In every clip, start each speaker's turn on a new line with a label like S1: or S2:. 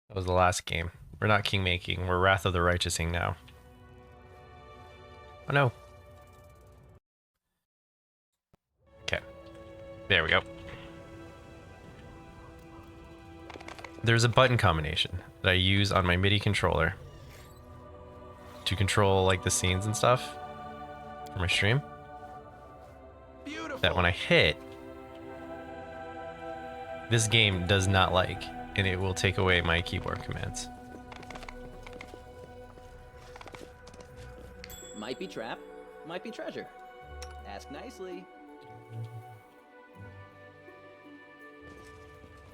S1: That was the last game. We're not king making, we're Wrath of the Righteousing now. Oh no. Okay. There we go. There's a button combination that I use on my MIDI controller to control like the scenes and stuff for my stream. Beautiful. That when I hit, this game does not like, and it will take away my keyboard commands.
S2: Might be trap, might be treasure. Ask nicely.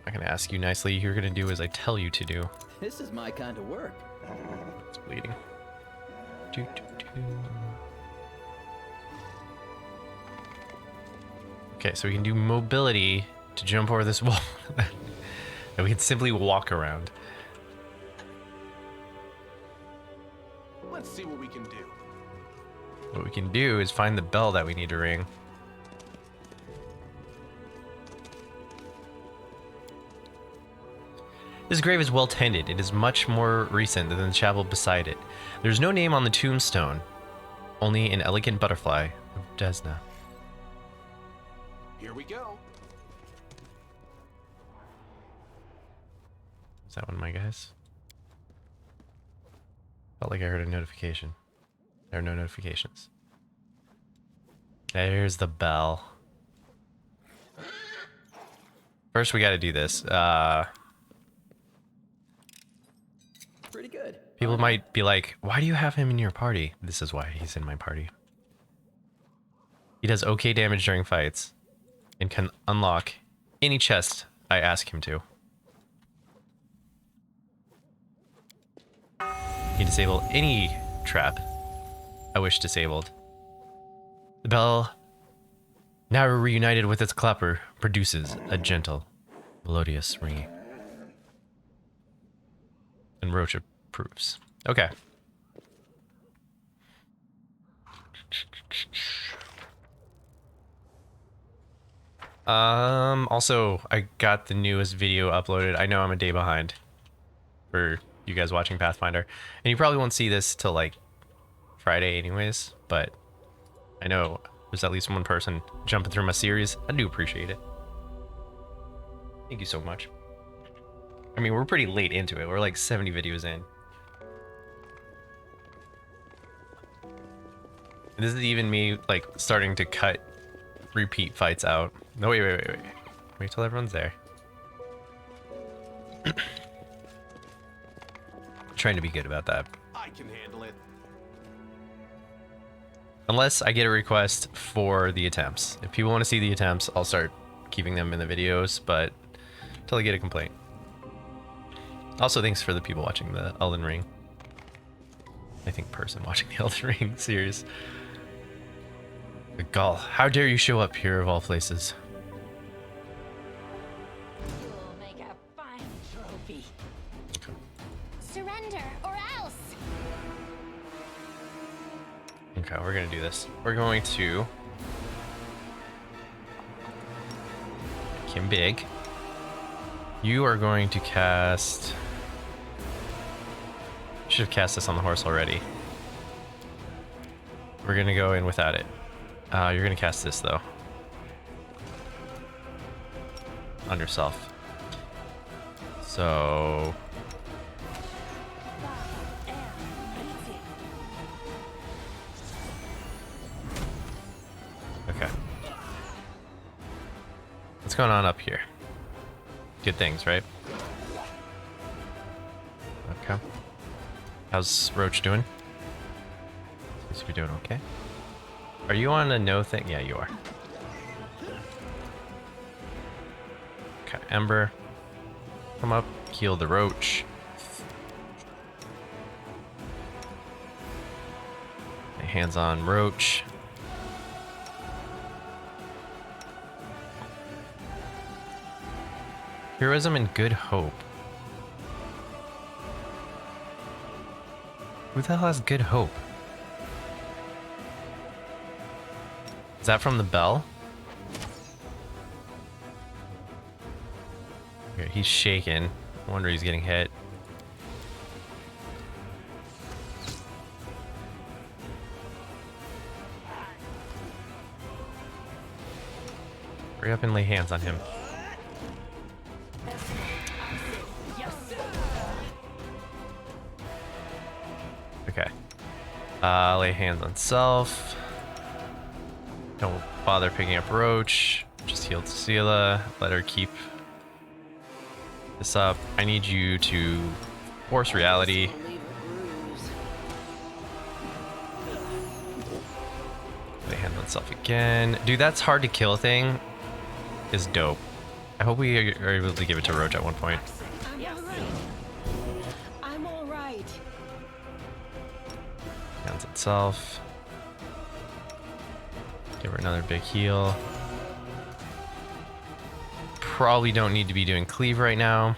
S1: I'm not gonna ask you nicely. You're gonna do as I tell you to do.
S2: This is my kind of work.
S1: It's bleeding. Doo, doo, doo. Okay, so we can do mobility to jump over this wall. And we can simply walk around.
S3: Let's see what we can do.
S1: What we can do is find the bell that we need to ring. This grave is well tended. It is much more recent than the chapel beside it. There's no name on the tombstone, only an elegant butterfly of Desna.
S3: Here we go.
S1: Is that one of my guys? Felt like I heard a notification. There are no notifications. There's the bell. First, we gotta do this.
S2: Pretty good.
S1: People might be like, why do you have him in your party? This is why he's in my party. He does okay damage during fights and can unlock any chest I ask him to. He can disable any trap I wish disabled. The bell, now reunited with its clapper, produces a gentle, melodious ringing. And Roach approves. Okay. Also, I got the newest video uploaded. I know I'm a day behind for you guys watching Pathfinder, and you probably won't see this till like Friday anyways, but I know there's at least one person jumping through my series. I do appreciate it. Thank you so much. I mean, we're pretty late into it. We're like 70 videos in. And this is even me like starting to cut repeat fights out. No, wait. Wait till everyone's there. Trying to be good about that.
S3: I can handle it.
S1: Unless I get a request for the attempts. If people want to see the attempts, I'll start keeping them in the videos, but until I get a complaint. Also, thanks for the people watching the Elden Ring. I think person watching the Elden Ring series. But Gall, how dare you show up here of all places?
S4: You'll make a fine trophy. Surrender or else.
S1: Okay, we're gonna do this. We're going to make him big. You are going to cast... Should have cast this on the horse already. We're gonna go in without it. You're gonna cast this though. On yourself. So... Okay. What's going on up here? Good things, right? Okay. How's Roach doing? Seems to be doing okay. Are you on a no thing? Yeah, you are. Okay, Ember. Come up, heal the Roach. Lay hands on Roach. Heroism and Good Hope. Who the hell has Good Hope? Is that from the bell? Okay, he's shaking. I wonder he's getting hit. Hurry up and lay hands on him. Okay. Lay hands on self. Don't bother picking up Roach. Just heal Cecilia. Let her keep this up. I need you to force reality. Lay hands on self again. Dude, that's hard to kill thing is dope. I hope we are able to give it to Roach at one point.
S5: I'm all right.
S1: Hands on self. Give her another big heal. Probably don't need to be doing cleave right now.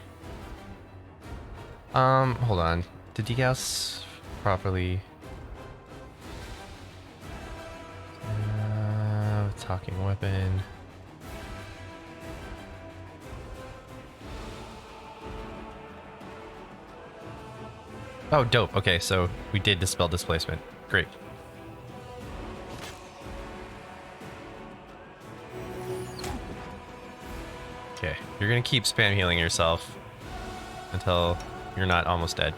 S1: Hold on. Did degauss properly? Talking weapon. Oh, dope. Okay, so we did dispel displacement. Great. Okay, you're gonna keep spam healing yourself until you're not almost dead.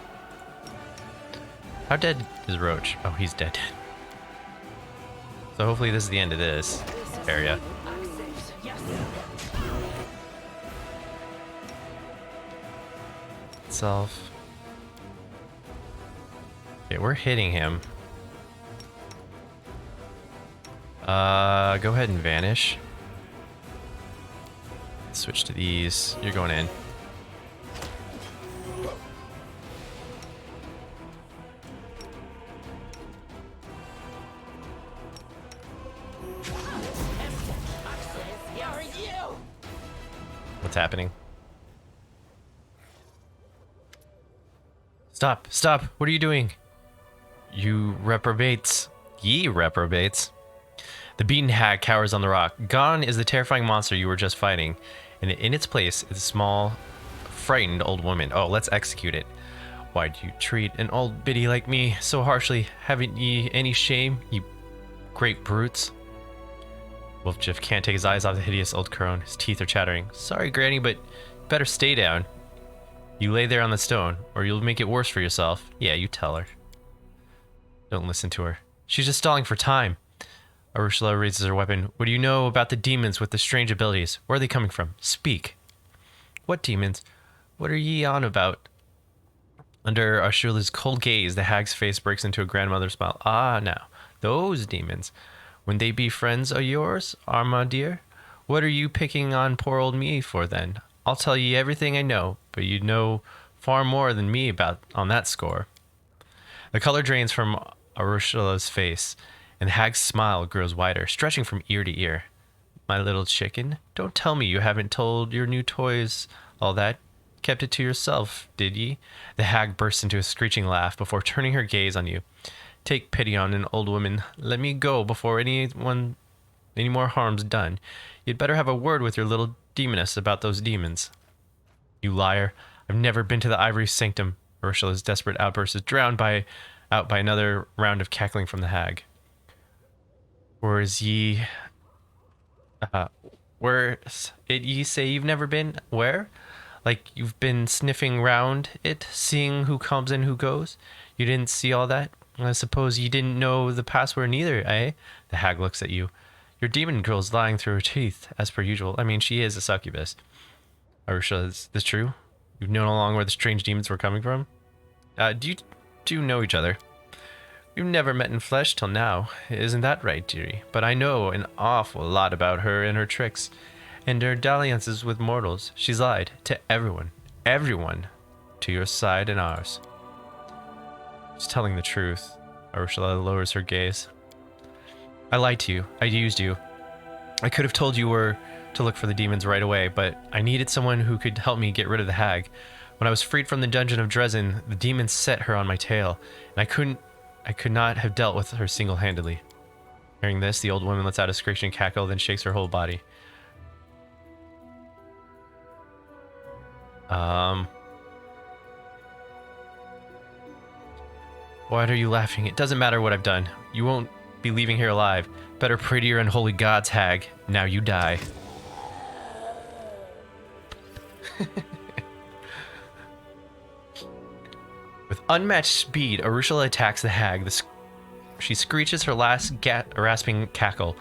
S1: How dead is Roach? Oh, he's dead. So hopefully this is the end of this area. Self. Okay, we're hitting him. Go ahead and vanish. Switch to these. You're going in. What's happening? Stop! Stop! What are you doing? You reprobates. Ye reprobates. The beaten hag cowers on the rock. Gone is the terrifying monster you were just fighting, and in its place is a small, frightened old woman. Oh, let's execute it. Why do you treat an old biddy like me so harshly? Haven't ye any shame, ye great brutes? Wolfjiff can't take his eyes off the hideous old crone. His teeth are chattering. Sorry, Granny, but better stay down. You lay there on the stone, or you'll make it worse for yourself. Yeah, you tell her. Don't listen to her. She's just stalling for time. Ursula raises her weapon. What do you know about the demons with the strange abilities? Where are they coming from? Speak. What demons? What are ye on about? Under Ursula's cold gaze, the hag's face breaks into a grandmother smile. Ah, now, those demons. When they be friends of yours, Arma dear? What are you picking on poor old me for then? I'll tell ye everything I know, but you know far more than me about on that score. The color drains from Ursula's face, and the hag's smile grows wider, stretching from ear to ear. My little chicken, don't tell me you haven't told your new toys all that. Kept it to yourself, did ye? The hag bursts into a screeching laugh before turning her gaze on you. Take pity on an old woman. Let me go before any more harm's done. You'd better have a word with your little demoness about those demons. You liar. I've never been to the ivory sanctum. Ursula's desperate outburst is drowned out by another round of cackling from the hag. Where ye say you've never been? Where? Like you've been sniffing round it, seeing who comes and who goes? You didn't see all that? I suppose you didn't know the password neither, eh? The hag looks at you. Your demon girl's lying through her teeth, as per usual. I mean, she is a succubus. Ursula, is this true? You've known all along where the strange demons were coming from? Do you two know each other? We've never met in flesh till now. Isn't that right, dearie? But I know an awful lot about her and her tricks, and her dalliances with mortals. She's lied to everyone. Everyone. To your side and ours. She's telling the truth. Ursula lowers her gaze. I lied to you. I used you. I could have told you where to look for the demons right away, but I needed someone who could help me get rid of the hag. When I was freed from the dungeon of Dresden, the demons set her on my tail, and I could not have dealt with her single-handedly. Hearing this, the old woman lets out a screeching cackle, then shakes her whole body. Why are you laughing? It doesn't matter what I've done. You won't be leaving here alive. Better pray to your unholy gods, hag. Now you die. With unmatched speed, Arushala attacks the hag. She screeches her last rasping cackle,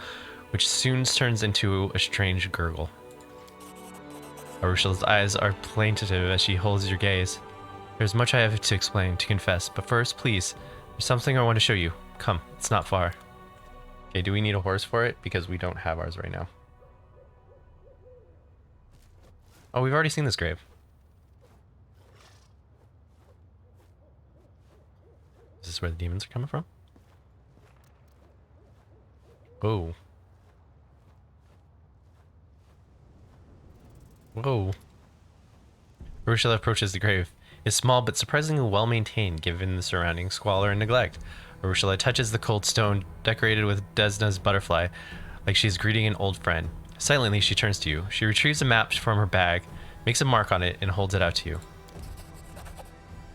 S1: which soon turns into a strange gurgle. Arushala's eyes are plaintive as she holds your gaze. There's much I have to explain, to confess, but first, please, there's something I want to show you. Come, it's not far. Okay, do we need a horse for it? Because we don't have ours right now. Oh, we've already seen this grave. Is this where the demons are coming from? Oh. Whoa. Arushala approaches the grave. It's small but surprisingly well maintained given the surrounding squalor and neglect. Arushala touches the cold stone decorated with Desna's butterfly like she's greeting an old friend. Silently, she turns to you. She retrieves a map from her bag, makes a mark on it, and holds it out to you.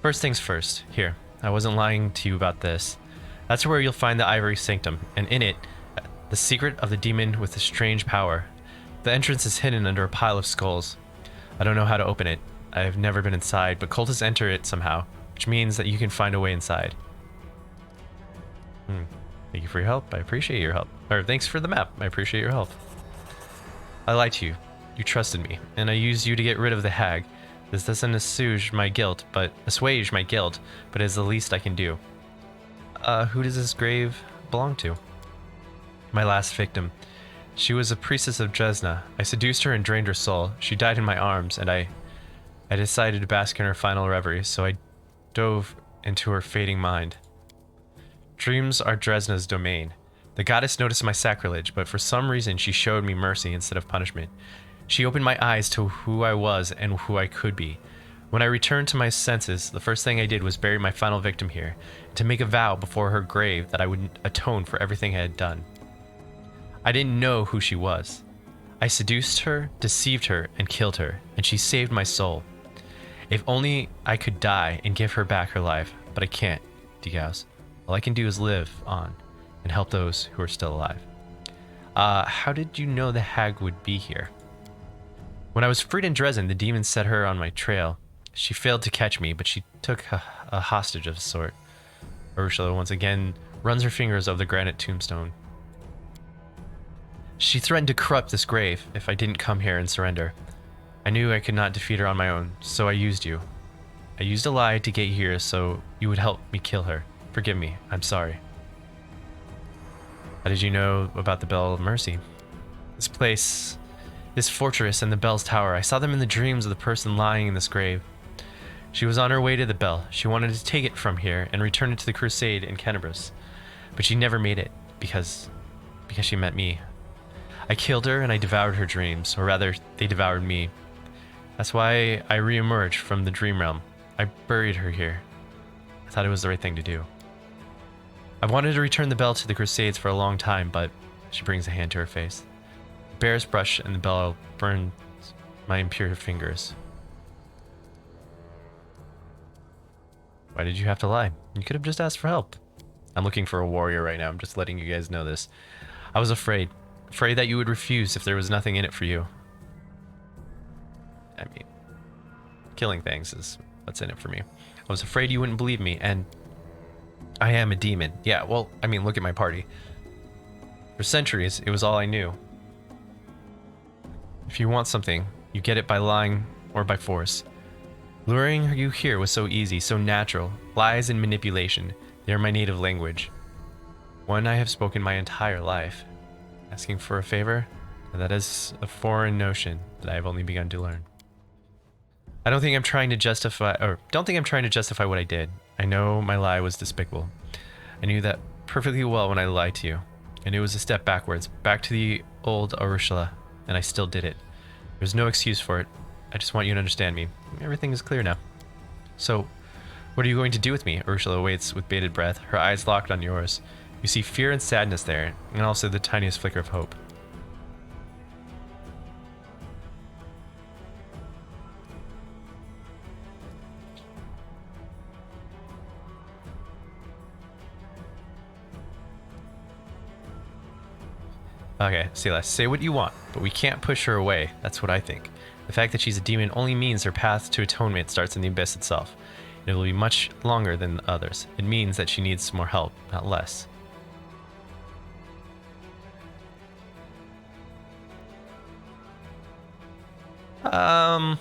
S1: First things first. Here, I wasn't lying to you about this. That's where you'll find the Ivory Sanctum, and in it, the secret of the demon with the strange power. The entrance is hidden under a pile of skulls. I don't know how to open it. I have never been inside, but cultists enter it somehow, which means that you can find a way inside. Thank you for your help. I appreciate your help. Or thanks for the map. I appreciate your help. I lied to you. You trusted me, and I used you to get rid of the hag. This doesn't assuage my guilt, but it is the least I can do. Who does this grave belong to? My last victim. She was a priestess of Dresna. I seduced her and drained her soul. She died in my arms, and I decided to bask in her final reverie, so I dove into her fading mind. Dreams are Dresna's domain. The goddess noticed my sacrilege, but for some reason she showed me mercy instead of punishment. She opened my eyes to who I was and who I could be. When I returned to my senses, the first thing I did was bury my final victim here, and to make a vow before her grave that I would atone for everything I had done. I didn't know who she was. I seduced her, deceived her, and killed her, and she saved my soul. If only I could die and give her back her life, but I can't, Degaus. All I can do is live on and help those who are still alive. How did you know the hag would be here? When I was freed in Dresden, the demons set her on my trail. She failed to catch me, but she took a hostage of a sort. Arushala once again runs her fingers over the granite tombstone. She threatened to corrupt this grave if I didn't come here and surrender. I knew I could not defeat her on my own, so I used you. I used a lie to get here so you would help me kill her. Forgive me, I'm sorry. How did you know about the Bell of Mercy? This place, this fortress and the Bell's tower, I saw them in the dreams of the person lying in this grave. She was on her way to the Bell. She wanted to take it from here and return it to the Crusade in Kenabris. But she never made it, because she met me. I killed her and I devoured her dreams, or rather, they devoured me. That's why I re-emerged from the dream realm. I buried her here. I thought it was the right thing to do. I've wanted to return the bell to the Crusades for a long time, but she brings a hand to her face. The bear's brush and the bell burns my impure fingers. Why did you have to lie? You could have just asked for help. I'm looking for a warrior right now. I'm just letting you guys know this. I was afraid that you would refuse if there was nothing in it for you. I mean, killing things is what's in it for me. I was afraid you wouldn't believe me, and I am a demon. Yeah, well, I mean, look at my party. For centuries, it was all I knew. If you want something, you get it by lying or by force. Luring you here was so easy, so natural. Lies and manipulation, they are my native language. One I have spoken my entire life. Asking for a favor? That is a foreign notion that I have only begun to learn. Don't think I'm trying to justify what I did. I know my lie was despicable. I knew that perfectly well when I lied to you. And it was a step backwards, back to the old Arushala, and I still did it. There's no excuse for it. I just want you to understand me. Everything is clear now. So, what are you going to do with me? Arushala waits with bated breath, her eyes locked on yours. You see fear and sadness there, and also the tiniest flicker of hope. Okay, Celeste, say what you want, but we can't push her away. That's what I think. The fact that she's a demon only means her path to atonement starts in the abyss itself. It will be much longer than the others. It means that she needs more help, not less. I'm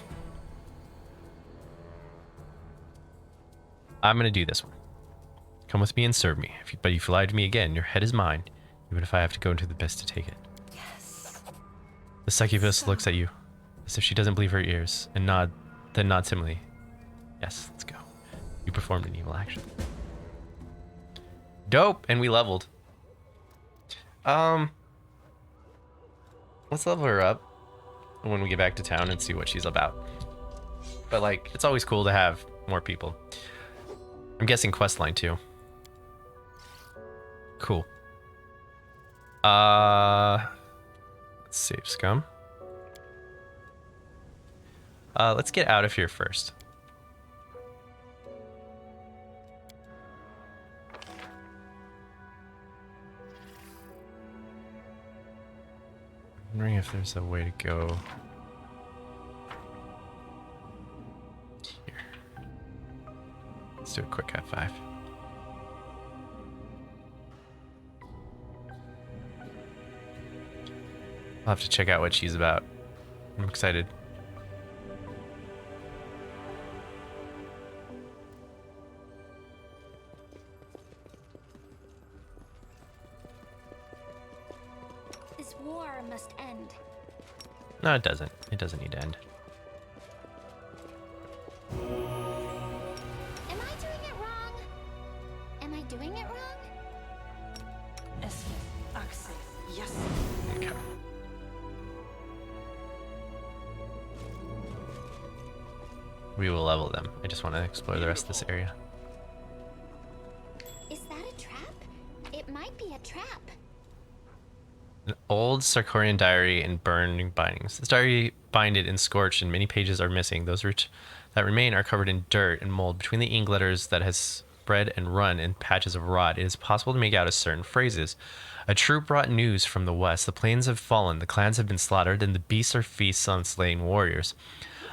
S1: gonna do this one. Come with me and serve me. But if you lie to me again, your head is mine, even if I have to go into the abyss to take it.
S5: Yes.
S1: The succubus looks at you, as if she doesn't believe her ears, and then nods timidly. Yes, let's go. You performed an evil action. Dope, and we leveled. Let's level her up when we get back to town and see what she's about. But like, it's always cool to have more people. I'm guessing questline too. Cool. Let's save scum. Let's get out of here first. I'm wondering if there's a way to go here. Let's do a quick F5. I'll have to check out what she's about. I'm excited.
S4: This war must end.
S1: No, it doesn't. It doesn't need to end.
S4: Am I doing it wrong? Am I doing it wrong?
S5: Es Axel. Yes.
S1: Okay. We will level them. I just want to explore the rest of this area.
S4: Is that a trap? It might be a trap.
S1: An old Sarcorian diary and burning bindings. This diary binded and scorched, and many pages are missing. Those that remain are covered in dirt and mold. Between the ink letters that has spread and run in patches of rot, it is possible to make out a certain phrases. A troop brought news from the west. The plains have fallen, the clans have been slaughtered, and the beasts are feasts on slain warriors.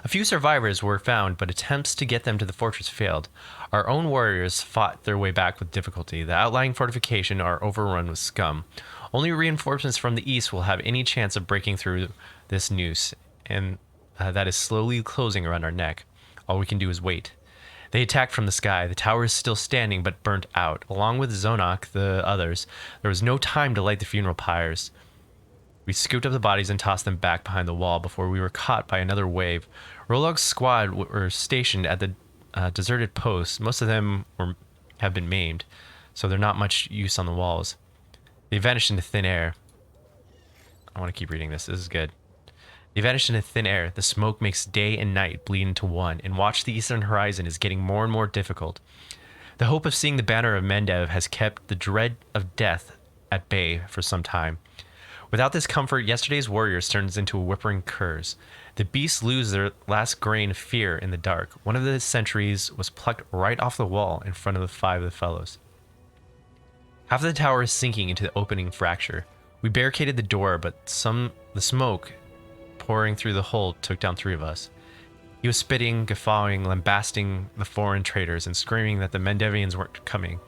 S1: A few survivors were found, but attempts to get them to the fortress failed. Our own warriors fought their way back with difficulty. The outlying fortifications are overrun with scum. Only reinforcements from the east will have any chance of breaking through this noose, and that is slowly closing around our neck. All we can do is wait. They attacked from the sky. The tower is still standing, but burnt out. Along with Zonok, the others, there was no time to light the funeral pyres. We scooped up the bodies and tossed them back behind the wall before we were caught by another wave. Rolog's squad were stationed at the deserted post. Most of them have been maimed, so they're not much use on the walls. They vanished into thin air. I want to keep reading this. This is good. They vanished into thin air. The smoke makes day and night bleed into one, and watch the eastern horizon is getting more and more difficult. The hope of seeing the banner of Mendev has kept the dread of death at bay for some time. Without this comfort, yesterday's warriors turns into a whimpering curs. The beasts lose their last grain of fear in the dark. One of the sentries was plucked right off the wall in front of the 5 of the fellows. Half of the tower is sinking into the opening fracture. We barricaded the door, but the smoke pouring through the hole took down 3 of us. He was spitting, guffawing, lambasting the foreign traders, and screaming that the Mendevians weren't coming.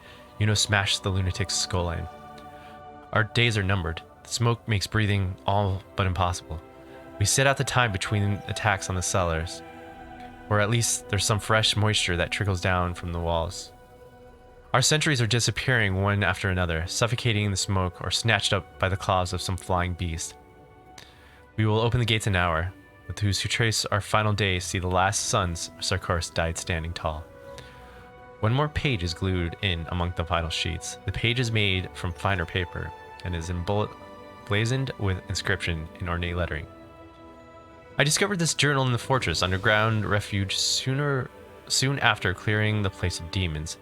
S1: Smashed the lunatic's skull in. Our days are numbered. The smoke makes breathing all but impossible. We sit out the time between attacks on the cellars, or at least there's some fresh moisture that trickles down from the walls. Our sentries are disappearing one after another, suffocating in the smoke or snatched up by the claws of some flying beast. We will open the gates in an hour. With those who trace our final days see the last sons of Sarkors died standing tall. One more page is glued in among the final sheets. The page is made from finer paper and is blazoned with inscription in ornate lettering. I discovered this journal in the fortress underground refuge soon after clearing the place of demons.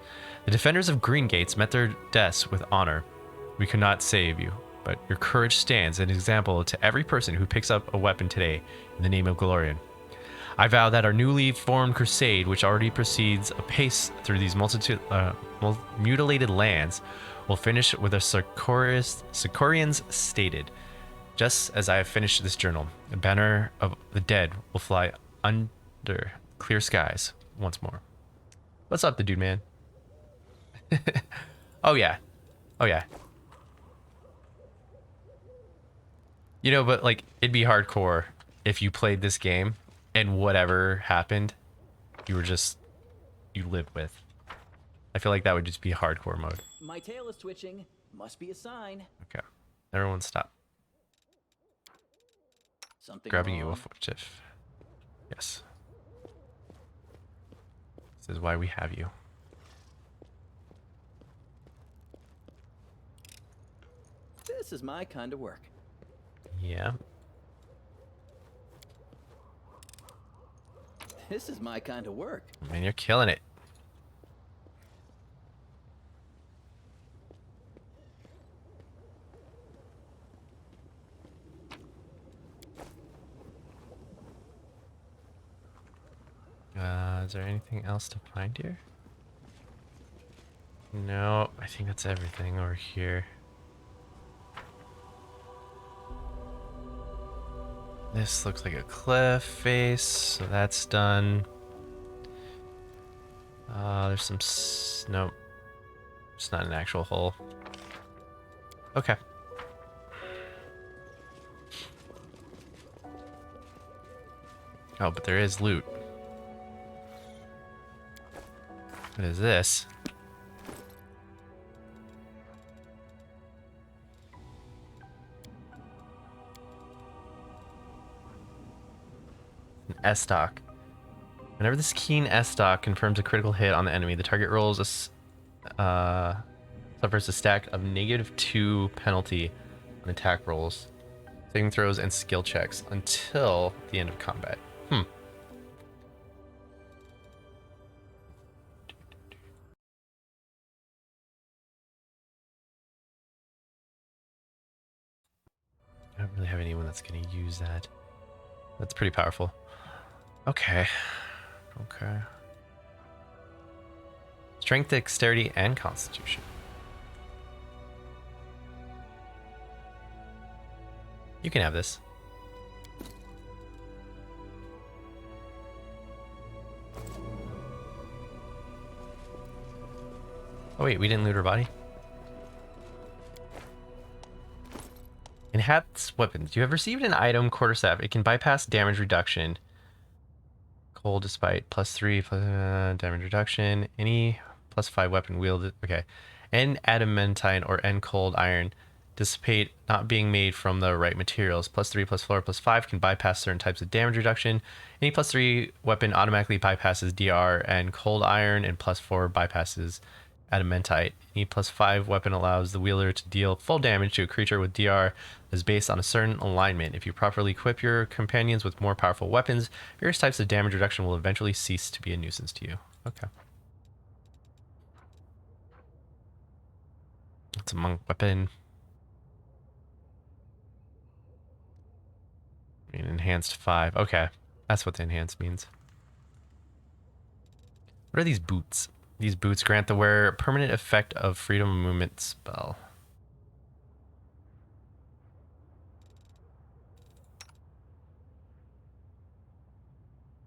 S1: The defenders of Green Gates met their deaths with honor. We could not save you, but your courage stands an example to every person who picks up a weapon today in the name of Glorian. I vow that our newly formed crusade, which already proceeds apace through these mutilated lands, will finish with the Sarcorians stated. Just as I have finished this journal, a banner of the dead will fly under clear skies once more. What's up, the dude man? Oh yeah. Oh yeah. You know, but like, it'd be hardcore if you played this game and whatever happened, you lived with. I feel like that would just be hardcore mode.
S2: My tail is twitching. Must be a sign.
S1: Okay. Everyone stop.
S2: Something
S1: Grabbing you
S2: wrong.
S1: a furtive. Yes. This is why we have you.
S2: This is my kind of work.
S1: Yeah.
S2: This is my kind of work.
S1: Man, you're killing it. Is there anything else to find here? No, I think that's everything over here. This looks like a cliff face, so that's done. There's some nope. It's not an actual hole. Okay. Oh, but there is loot. What is this? An S-stock. Whenever this keen S-stock confirms a critical hit on the enemy, the target rolls suffers a stack of -2 penalty on attack rolls, saving throws, and skill checks until the end of combat. I don't really have anyone that's going to use that. That's pretty powerful. Okay. Okay. Strength, dexterity, and constitution. You can have this. Oh wait, we didn't loot her body? Enhanced weapons. You have received an item, quarterstaff. It can bypass damage reduction. Cold despite +3 damage reduction. Any +5 weapon wielded. Okay. N adamantine or N cold iron. Dissipate not being made from the right materials. +3, +4, +5 can bypass certain types of damage reduction. Any +3 weapon automatically bypasses DR and cold iron, and +4 bypasses adamantite. Any +5 weapon allows the wielder to deal full damage to a creature with DR that is based on a certain alignment. If you properly equip your companions with more powerful weapons, various types of damage reduction will eventually cease to be a nuisance to you. Okay. That's a monk weapon. An enhanced 5. Okay. That's what the enhanced means. What are these boots? These boots grant the wearer a permanent effect of freedom of movement spell.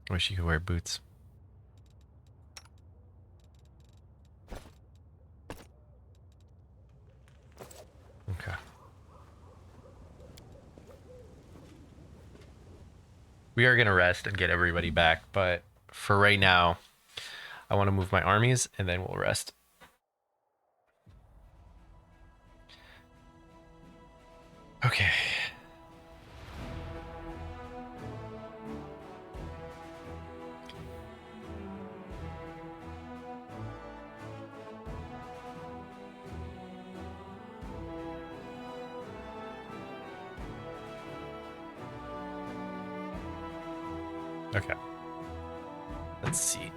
S1: I wish you could wear boots. Okay. We are going to rest and get everybody back, but for right now, I want to move my armies and then we'll rest. Okay. Okay. Let's see.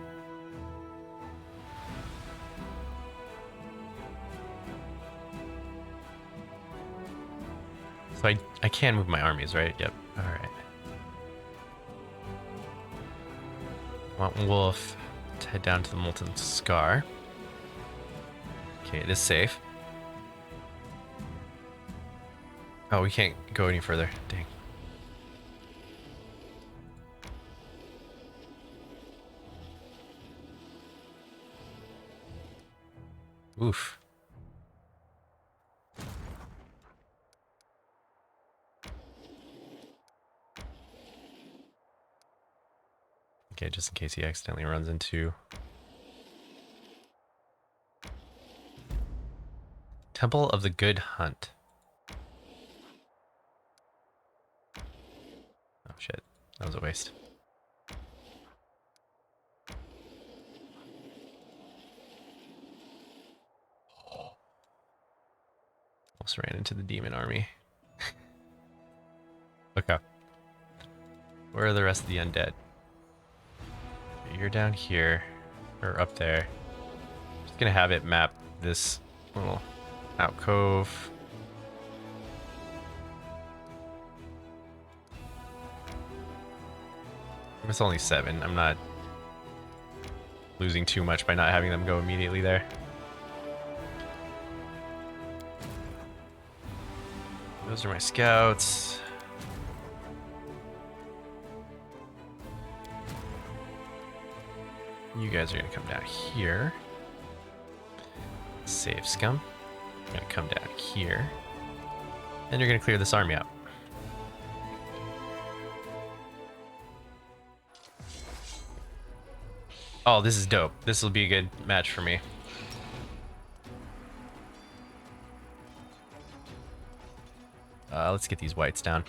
S1: So I can move my armies, right? Yep. All right. Mountain Wolf to head down to the Molten Scar. Okay, it is safe. Oh, we can't go any further. Dang. Oof. Okay, just in case he accidentally runs into... Temple of the Good Hunt. Oh shit, that was a waste. Almost ran into the demon army. Okay. Where are the rest of the undead? You're down here, or up there. Just gonna have it map this little alcove. It's only 7. I'm not losing too much by not having them go immediately there. Those are my scouts. You guys are gonna come down here. Save scum. You're gonna come down here. And you're gonna clear this army out. Oh, this is dope. This will be a good match for me. Let's get these whites down.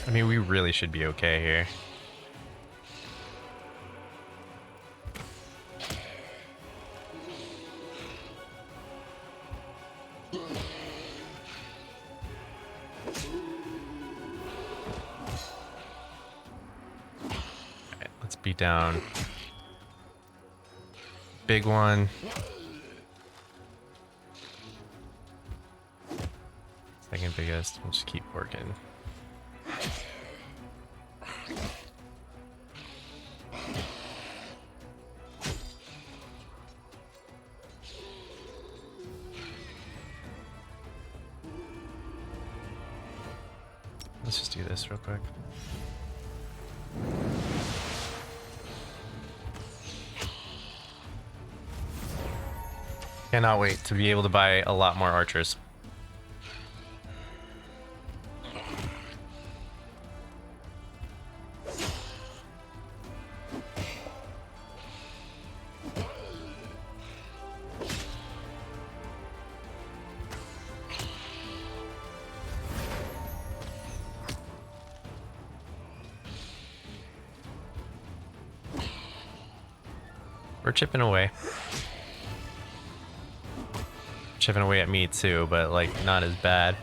S1: I mean, we really should be okay here. Alright, let's beat down big one. Second biggest. We'll just keep working. Let's just do this real quick. Cannot wait to be able to buy a lot more archers. We're chipping away. Chipping away at me too, but like not as bad.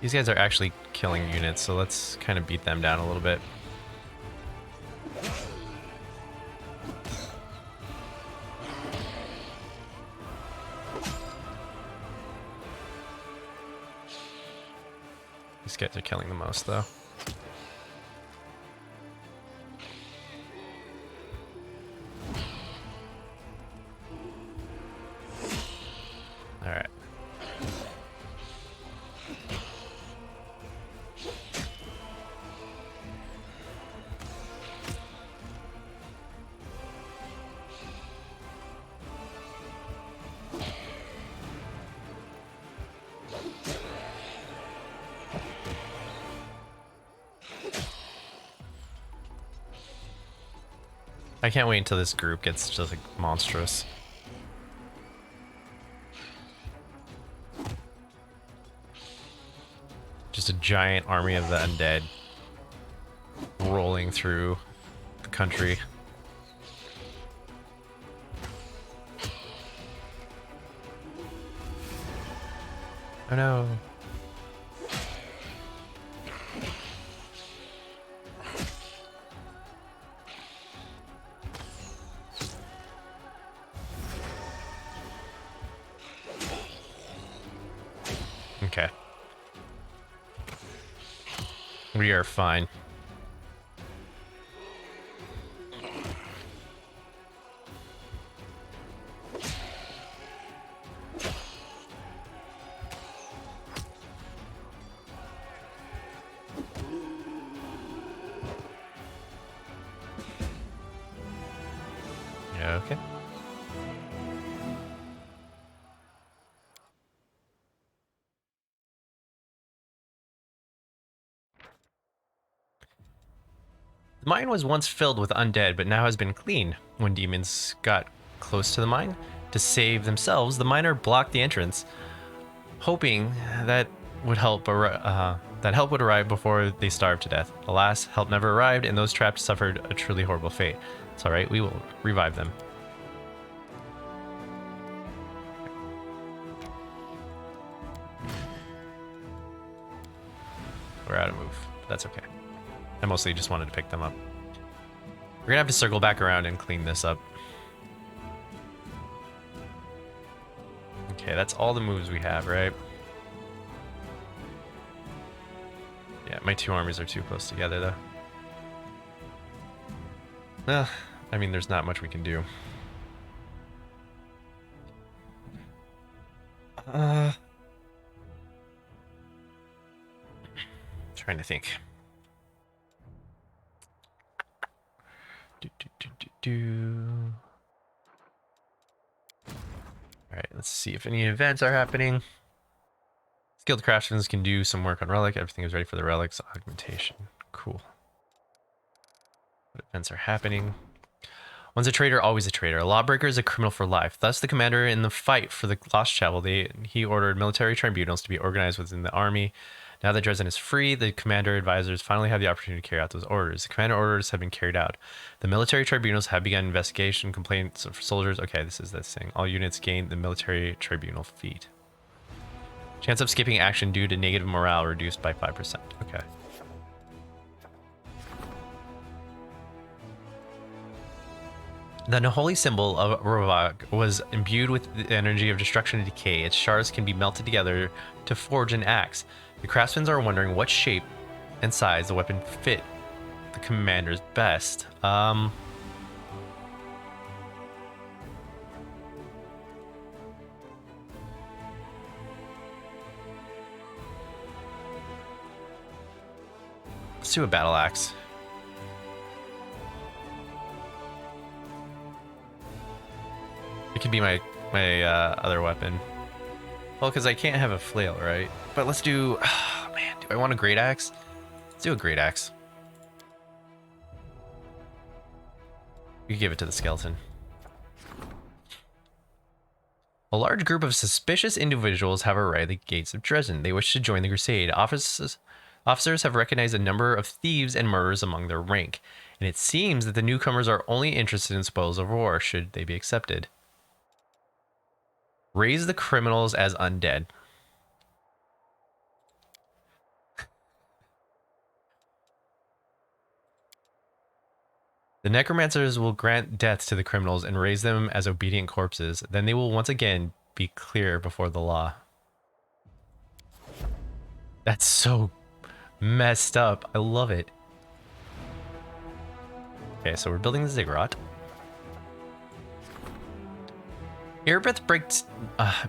S1: These guys are actually killing units, so let's kind of beat them down a little bit. These guys are killing the most, though. All right. I can't wait until this group gets just like monstrous. Just a giant army of the undead rolling through the country. Oh no. Okay. We are fine. Okay. The mine was once filled with undead, but now has been cleaned. When demons got close to the mine to save themselves, the miner blocked the entrance, hoping that help would arrive before they starved to death. Alas, help never arrived, and those trapped suffered a truly horrible fate. It's all right. We will revive them. We're out of move. But that's okay. I mostly just wanted to pick them up. We're gonna have to circle back around and clean this up. Okay, that's all the moves we have, right? Yeah, my two armies are too close together, though. I mean, there's not much we can do. Trying to think. Alright, let's see if any events are happening. Skilled craftsmen can do some work on relic. Everything is ready for the relics. Augmentation. Cool. What events are happening? Once a traitor, always a traitor. A lawbreaker is a criminal for life. Thus, the commander in the fight for the Lost Chapel, he ordered military tribunals to be organized within the army. Now that Dresden is free, the commander advisors finally have the opportunity to carry out those orders. The commander orders have been carried out. The military tribunals have begun investigation, complaints of soldiers. Okay, this is this thing. All units gain the military tribunal feat. Chance of skipping action due to negative morale reduced by 5%. Okay. The unholy symbol of Rovag was imbued with the energy of destruction and decay. Its shards can be melted together to forge an axe. The craftsmen are wondering what shape and size the weapon fit the commander's best. Let's do a battle axe. It could be my other weapon. Well, because I can't have a flail, right? But let's do... Oh, man, do I want a great axe? Let's do a great axe. We can give it to the skeleton. A large group of suspicious individuals have arrived at the gates of Dresden. They wish to join the crusade. Officers have recognized a number of thieves and murderers among their rank, and it seems that the newcomers are only interested in spoils of war, should they be accepted. Raise the criminals as undead. The necromancers will grant death to the criminals and raise them as obedient corpses. Then they will once again be clear before the law. That's so messed up. I love it. Okay, so we're building the ziggurat. Erebeth's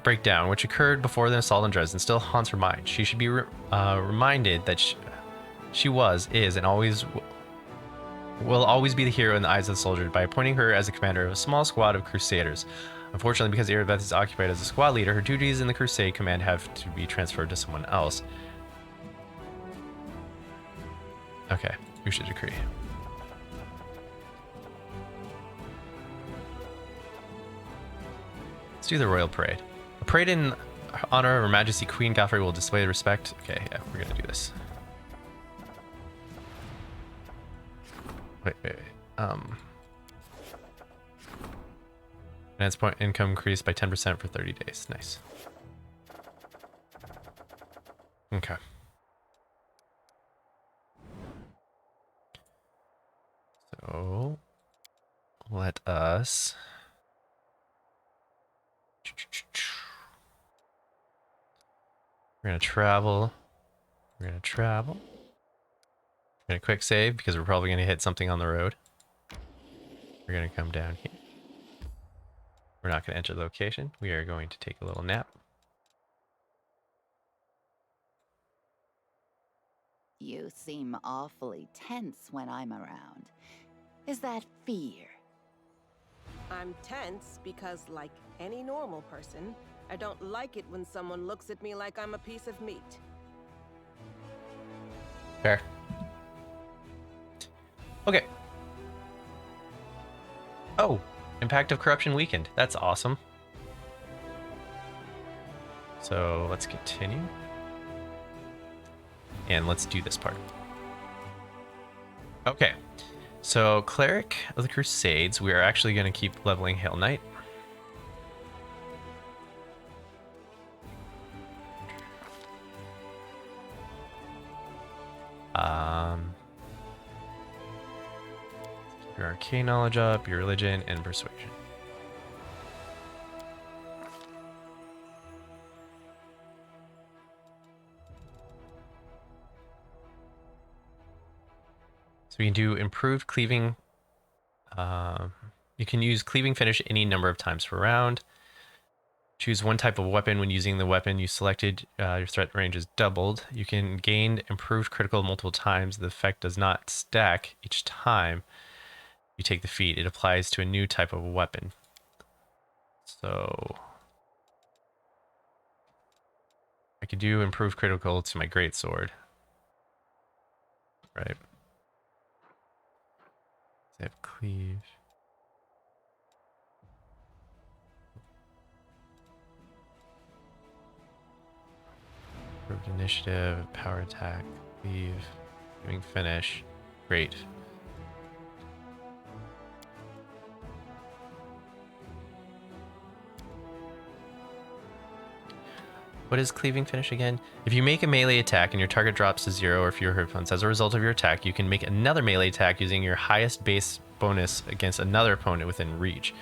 S1: breakdown, which occurred before the assault on Dresden, still haunts her mind. She should be reminded that she was, is, and will always be the hero in the eyes of the soldiers by appointing her as the commander of a small squad of crusaders. Unfortunately, because Erebeth is occupied as a squad leader, her duties in the crusade command have to be transferred to someone else. Okay, we should decree. Let's do the Royal Parade. A parade in honor of Her Majesty Queen Godfrey will display the respect. Okay, yeah, we're gonna do this. Wait. Finance point income increased by 10% for 30 days. Nice. Okay. So let us. We're gonna travel. We're gonna travel. We're gonna quick save because we're probably gonna hit something on the road. We're gonna come down here. We're not gonna enter the location. We are going to take a little nap.
S6: You seem awfully tense when I'm around. Is that fear?
S7: I'm tense because, like any normal person, I don't like it when someone looks at me like I'm a piece of meat.
S1: Fair. Okay. Oh, impact of corruption weakened. That's awesome. So let's continue. And let's do this part. Okay. So Cleric of the Crusades, we are actually going to keep leveling Hail Knight. Your arcane knowledge up, your religion, and persuasion. So we can do improved cleaving. You can use cleaving finish any number of times per round. Choose one type of weapon. When using the weapon you selected, your threat range is doubled. You can gain improved critical multiple times. The effect does not stack each time you take the feat. It applies to a new type of weapon. So I could do improved critical to my greatsword. Right. They have cleave. Improved initiative, power attack, cleave, giving finish. Great. What is cleaving finish again? If you make a melee attack and your target drops to 0 or fewer hit points as a result of your attack, you can make another melee attack using your highest base bonus against another opponent within reach.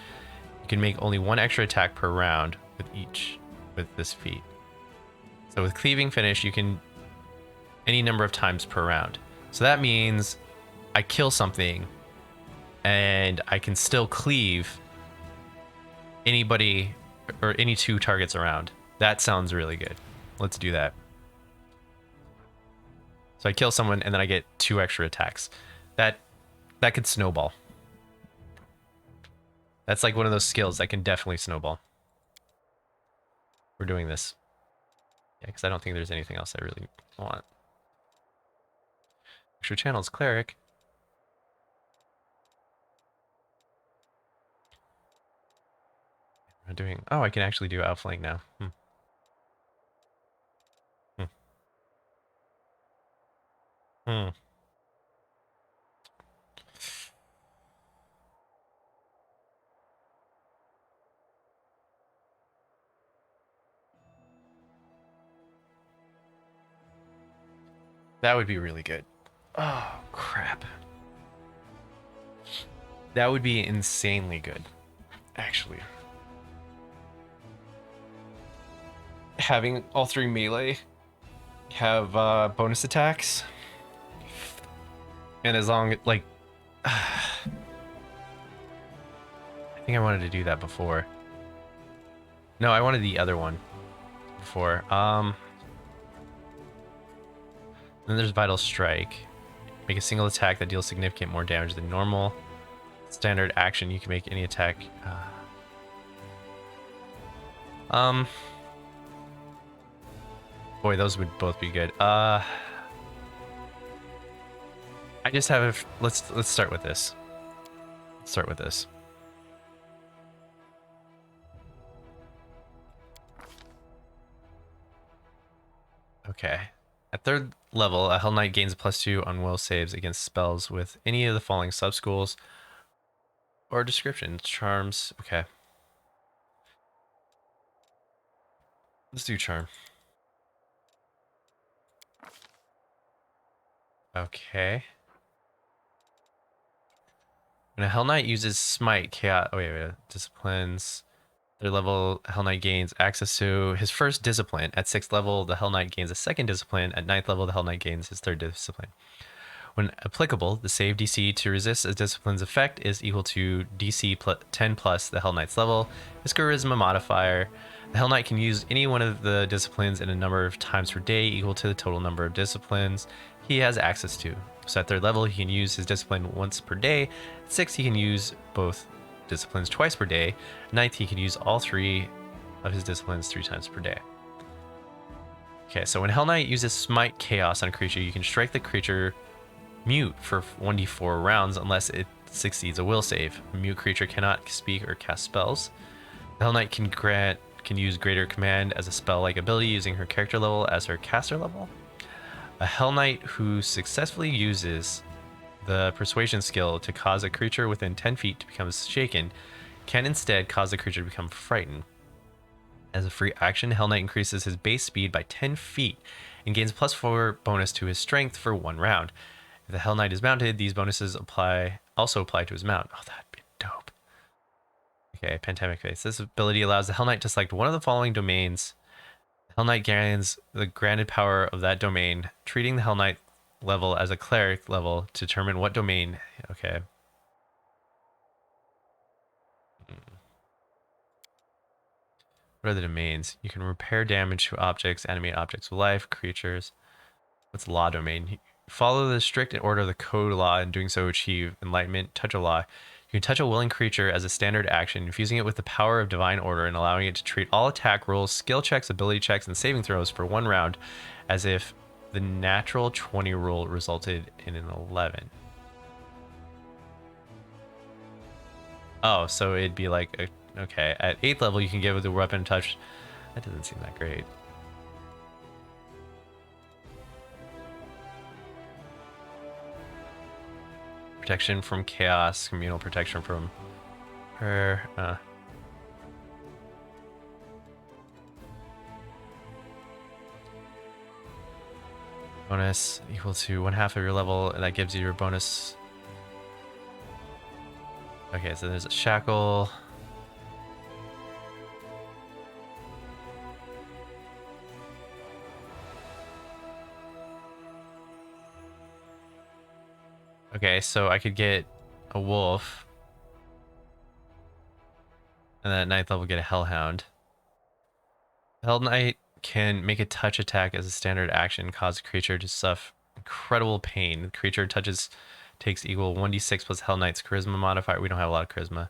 S1: You can make only one extra attack per round with this feat. So with cleaving finish, you can any number of times per round. So that means I kill something and I can still cleave anybody or any two targets around. That sounds really good. Let's do that. So I kill someone and then I get 2 extra attacks. That could snowball. That's like one of those skills that can definitely snowball. We're doing this. Yeah, because I don't think there's anything else I really want. Extra channels, Cleric. I'm doing. Oh, I can actually do outflank now. That would be really good. Oh, crap. That would be insanely good, actually. Having all 3 melee have bonus attacks. And as long, like... I think I wanted to do that before. No, I wanted the other one before. Then there's Vital Strike. Make a single attack that deals significant more damage than normal. Standard action, you can make any attack. Boy, those would both be good. I just have let's start with this. Let's start with this. Okay. At third level, a Hell Knight gains a +2 on will saves against spells with any of the following sub-schools or descriptions. Charms. Okay. Let's do charm. Okay. When a Hell Knight uses Smite, Chaos... Oh, wait. Disciplines. Third level, Hell Knight gains access to his first discipline. At 6th level, the Hell Knight gains a second discipline. At 9th level, the Hell Knight gains his third discipline. When applicable, the save DC to resist a discipline's effect is equal to DC 10 plus the Hell Knight's level. His charisma modifier. The Hell Knight can use any one of the disciplines in a number of times per day equal to the total number of disciplines he has access to. So at 3rd level, he can use his discipline once per day. At 6th, he can use both disciplines twice per day. At 9th, he can use all 3 of his disciplines 3 times per day. Okay, so when Hell Knight uses Smite Chaos on a creature, you can strike the creature mute for 1d4 rounds unless it succeeds a will save. A mute creature cannot speak or cast spells. The Hell Knight can use Greater Command as a spell-like ability using her character level as her caster level. A Hell Knight who successfully uses the Persuasion skill to cause a creature within 10 feet to become shaken can instead cause the creature to become frightened. As a free action, Hell Knight increases his base speed by 10 feet and gains +4 bonus to his strength for 1 round. If the Hell Knight is mounted, these bonuses also apply to his mount. Oh, that'd be dope. Okay, Pandemic Phase. This ability allows the Hell Knight to select one of the following domains. The Hell Knight gains the granted power of that domain, treating the Hell Knight level as a Cleric level to determine what domain. Okay. What are the domains? You can repair damage to objects, animate objects with life, creatures. What's law domain? Follow the strict order of the code law, and doing so achieve enlightenment. Touch a law. You can touch a willing creature as a standard action, infusing it with the power of divine order and allowing it to treat all attack rolls, skill checks, ability checks, and saving throws for 1 round as if the natural 20 roll resulted in an 11. Oh, so it'd be like, okay, at 8th level you can give the weapon touch. That doesn't seem that great. Protection from chaos, communal protection from her. Bonus equal to 1/2 of your level, and that gives you your bonus. Okay, so there's a shackle. Okay, so I could get a wolf. And then at 9th level get a hellhound. Hell Knight can make a touch attack as a standard action, cause a creature to suffer incredible pain. The creature touches takes equal 1d6 plus Hell Knight's charisma modifier. We don't have a lot of charisma.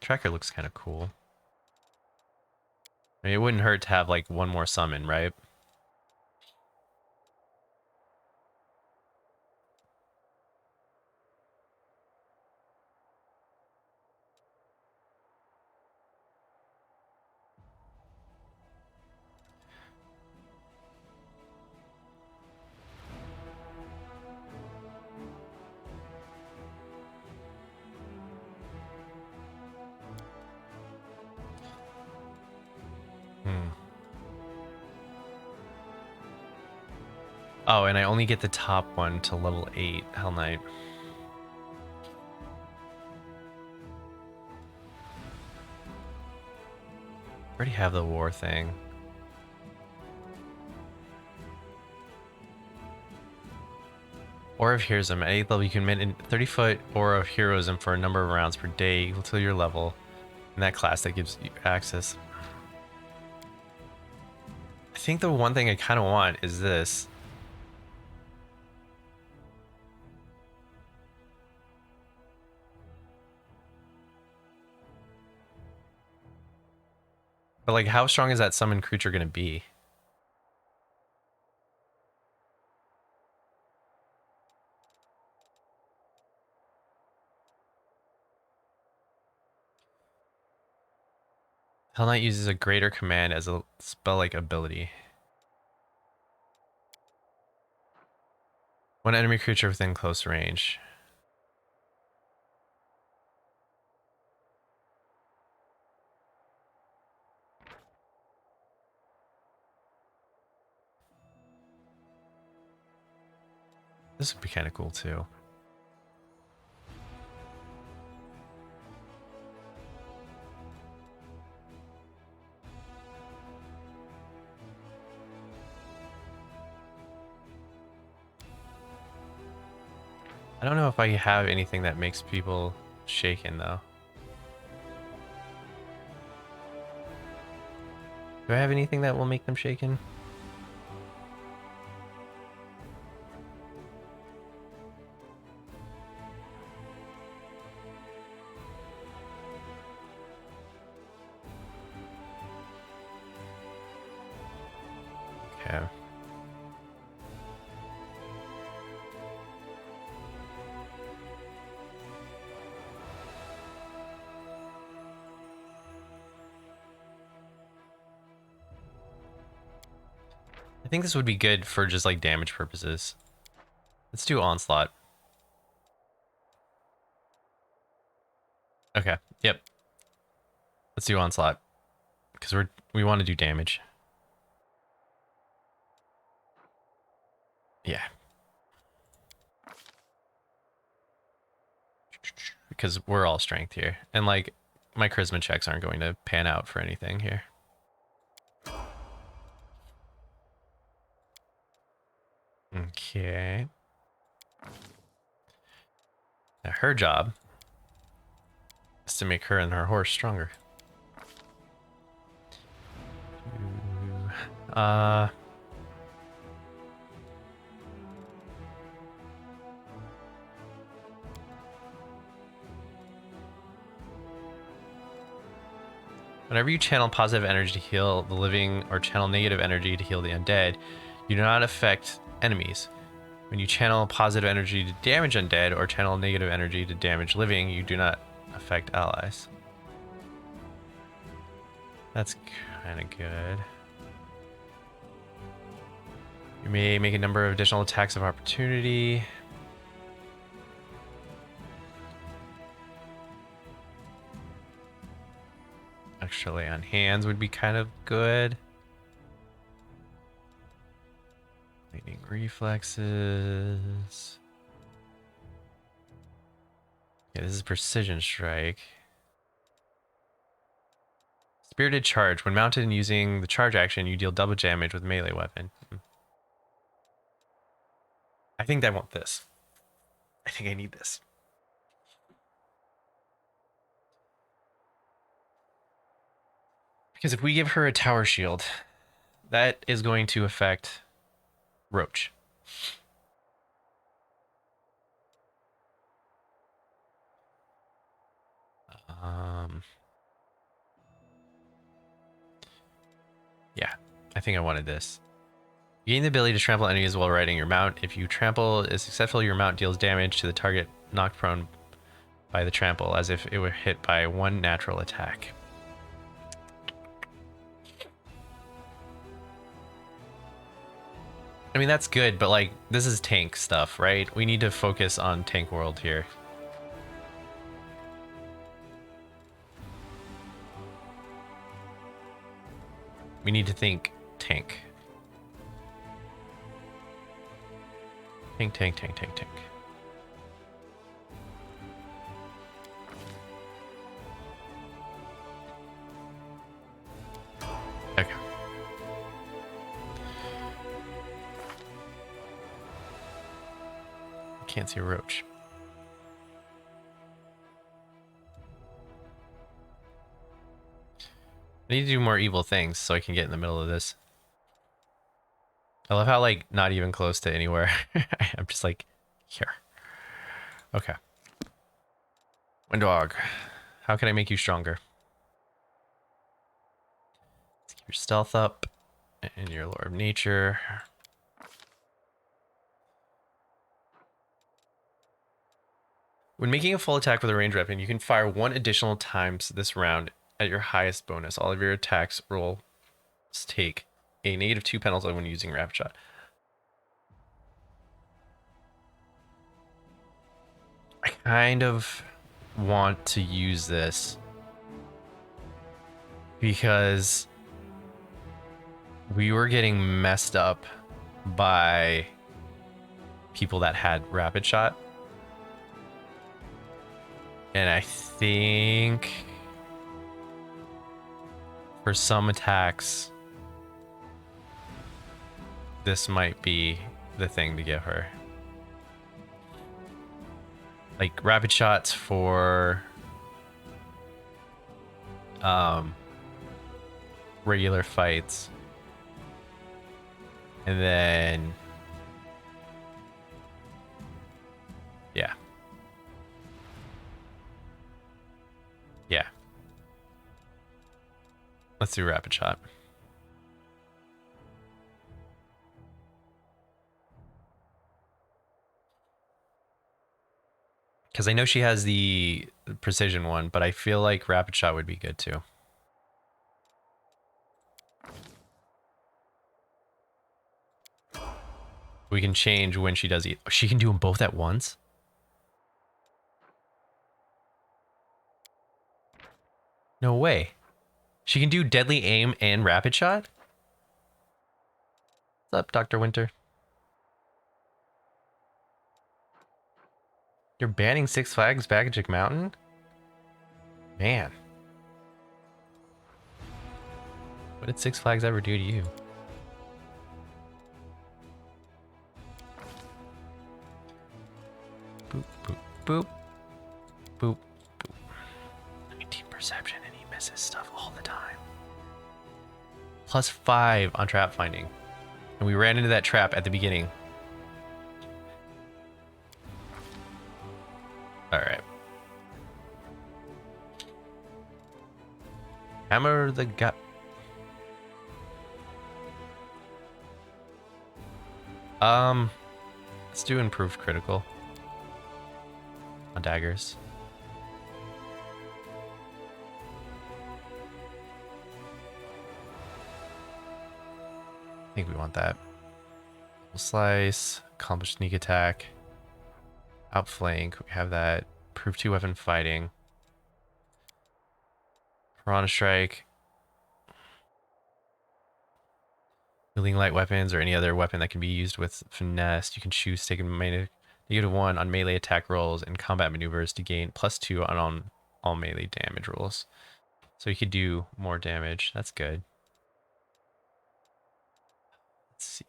S1: Tracker looks kind of cool. I mean, it wouldn't hurt to have like 1 more summon, right? Oh, and I only get the top one to level 8, Hell Knight. Already have the war thing. Aura of Heroism. At 8th level, you can mint a 30-foot Aura of Heroism for a number of rounds per day equal to your level. In that class, that gives you access. I think the one thing I kind of want is this. But like, how strong is that summoned creature going to be? Hell Knight uses a greater command as a spell-like ability. One enemy creature within close range. This would be kind of cool too. I don't know if I have anything that makes people shaken though. Do I have anything that will make them shaken? Okay. I think this would be good for just like damage purposes. Let's do Onslaught. Okay. Yep. Let's do Onslaught because we want to do damage. Yeah. Because we're all strength here, and like my charisma checks aren't going to pan out for anything here. Okay. Now her job is to make her and her horse stronger. Whenever you channel positive energy to heal the living or channel negative energy to heal the undead, you do not affect enemies. When you channel positive energy to damage undead or channel negative energy to damage living, you do not affect allies. That's kind of good. You may make a number of additional attacks of opportunity. Extra lay on hands would be kind of good. Lightning reflexes. Yeah, this is precision strike. Spirited charge. When mounted and using the charge action, you deal double damage with a melee weapon. I think I want this. I think I need this. Because if we give her a tower shield, that is going to affect Roach. Yeah, I think I wanted this. You gain the ability to trample enemies while riding your mount. If you trample is successful, your mount deals damage to the target knocked prone by the trample, as if it were hit by one natural attack. I mean, that's good, but like, this is tank stuff, right? We need to focus on tank world here. We need to think tank. Tank, tank, tank, tank, tank. Okay. Can't see a roach. I need to do more evil things so I can get in the middle of this. I love how, like, not even close to anywhere. I'm just like, here. Okay. Windog, how can I make you stronger? Let's keep your stealth up and your lore of nature. When making a full attack with a ranged weapon, you can fire one additional times this round at your highest bonus. All of your attacks rolls take a -2 penalty when using rapid shot. I kind of want to use this because we were getting messed up by people that had rapid shot. And I think for some attacks, this might be the thing to give her. Like rapid shots for regular fights. And then yeah. Yeah. Let's do rapid shot. Because I know she has the precision one, but I feel like rapid shot would be good too. We can change when she does it. She can do them both at once? No way. She can do deadly aim and rapid shot? What's up, Dr. Winter? You're banning Six Flags Baggage Mountain? Man. What did Six Flags ever do to you? Boop, boop, boop. Boop, boop. 19 perception and he misses stuff all the time. +5 on trap finding. And we ran into that trap at the beginning. Alright. Hammer the gut. Let's do improved critical on daggers. I think we want that. Slice, accomplish sneak attack, outflank. We have that. Prove 2 weapon fighting. Piranha strike. Wielding light weapons or any other weapon that can be used with finesse. You can choose taking -1 on melee attack rolls and combat maneuvers to gain +2 on all melee damage rolls. So you could do more damage. That's good. Let's see.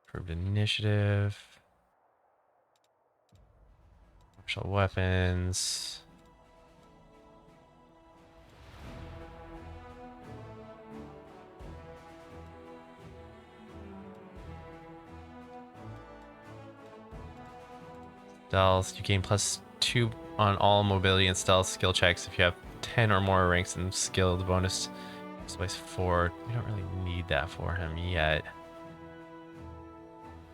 S1: Improved initiative. Martial weapons. Stealth. You gain +2 on all mobility and stealth skill checks if you have 10 or more ranks in skill. The bonus is twice 4. We don't really need that for him yet.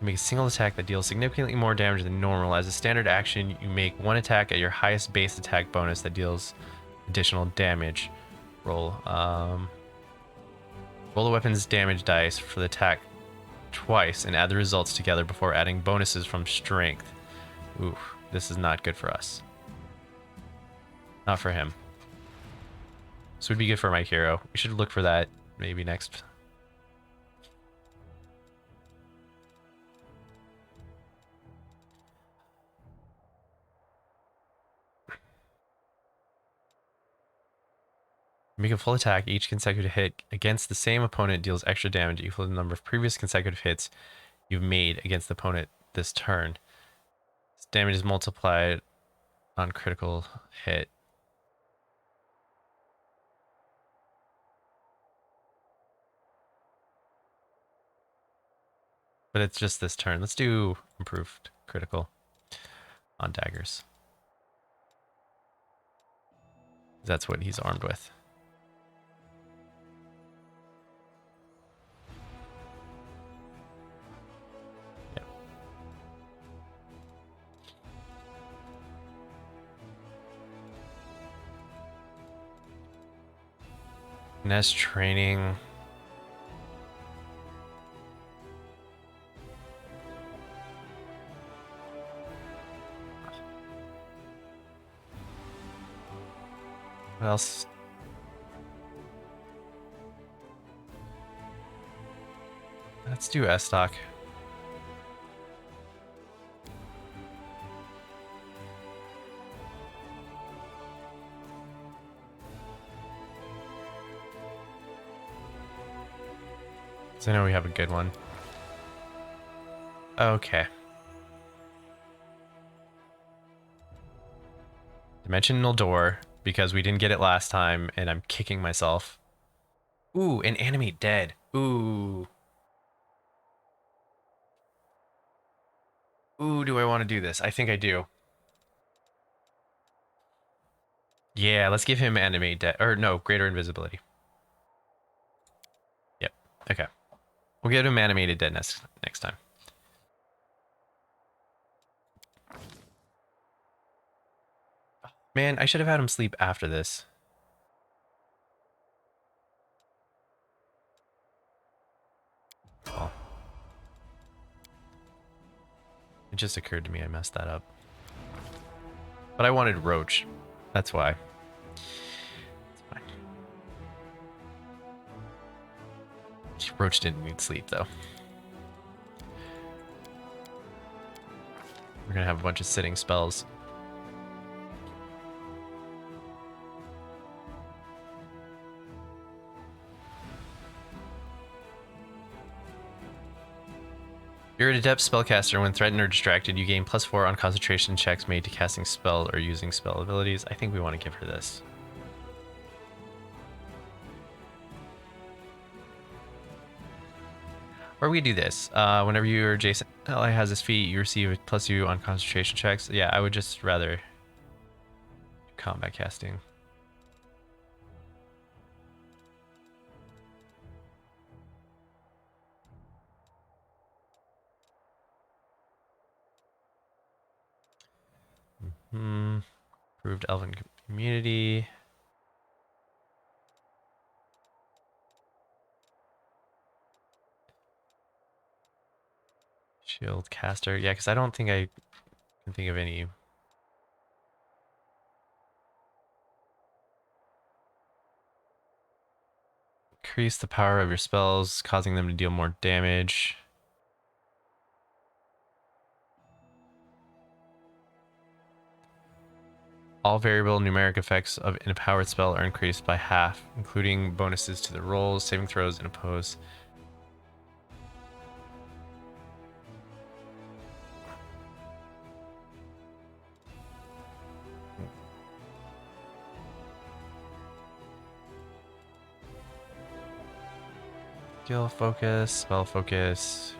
S1: You make a single attack that deals significantly more damage than normal. As a standard action, you make one attack at your highest base attack bonus that deals additional damage. Roll the weapon's damage dice for the attack twice and add the results together before adding bonuses from strength. Ooh, this is not good for us. Not for him. This would be good for my hero. We should look for that maybe next. Make a full attack. Each consecutive hit against the same opponent deals extra damage equal to the number of previous consecutive hits you've made against the opponent this turn. This damage is multiplied on critical hit. But it's just this turn. Let's do improved critical on daggers. That's what he's armed with. Nest training. What else? Let's do S-Stock. Because I know we have a good one. Okay. Dimensional door, because we didn't get it last time, and I'm kicking myself. Ooh, and animate dead. Ooh. Ooh, do I want to do this? I think I do. Yeah, let's give him animate dead. Or no, greater invisibility. Yep. Okay. We'll get him animated dead next time. Man, I should have had him sleep after this. Oh. It just occurred to me I messed that up. But I wanted Roach. That's why. It's fine. Roach didn't need sleep, though. We're gonna have a bunch of sitting spells. You're an adept spellcaster. When threatened or distracted, you gain +4 on concentration checks made to casting spell or using spell abilities. I think we want to give her this. Or we do this. Whenever your adjacent ally has this feat, you receive a +2 on concentration checks. Yeah, I would just rather combat casting. Improved elven immunity. Shield caster. Yeah, because I don't think I can think of any. Increase the power of your spells, causing them to deal more damage. All variable numeric effects of an empowered spell are increased by half, including bonuses to the rolls, saving throws, and oppose. Skill focus, spell focus.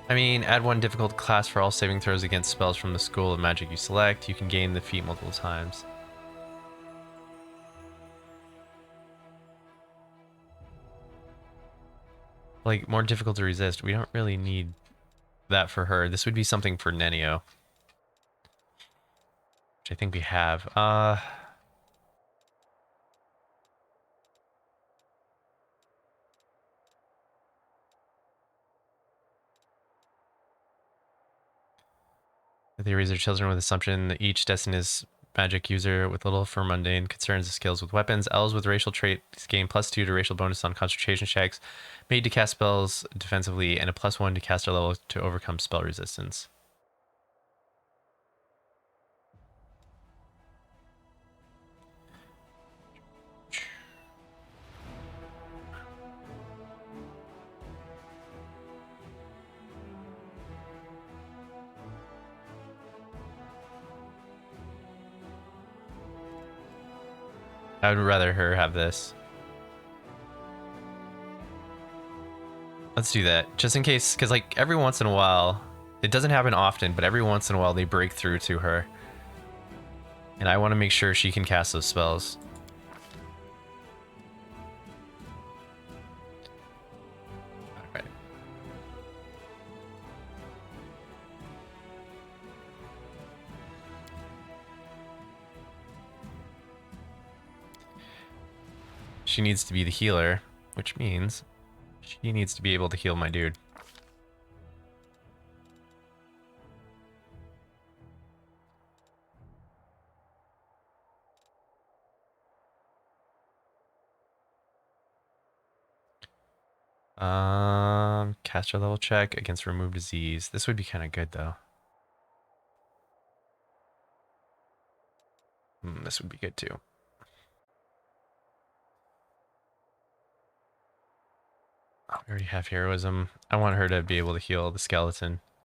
S1: I mean, add 1 difficult class for all saving throws against spells from the school of magic you select. You can gain the feat multiple times. Like, more difficult to resist. We don't really need that for her. This would be something for Nenio, which I think we have. The theories are children with assumption that each destined is magic user with little for mundane concerns of skills with weapons. Elves with racial traits gain +2 to racial bonus on concentration checks, made to cast spells defensively, and a +1 to caster level to overcome spell resistance. I would rather her have this. Let's do that, just in case, because like every once in a while, it doesn't happen often, but every once in a while they break through to her. And I want to make sure she can cast those spells. Alright. She needs to be the healer, which means she needs to be able to heal my dude. Caster level check against remove disease. This would be kind of good though. This would be good too. Oh, we already have heroism. I want her to be able to heal the skeleton.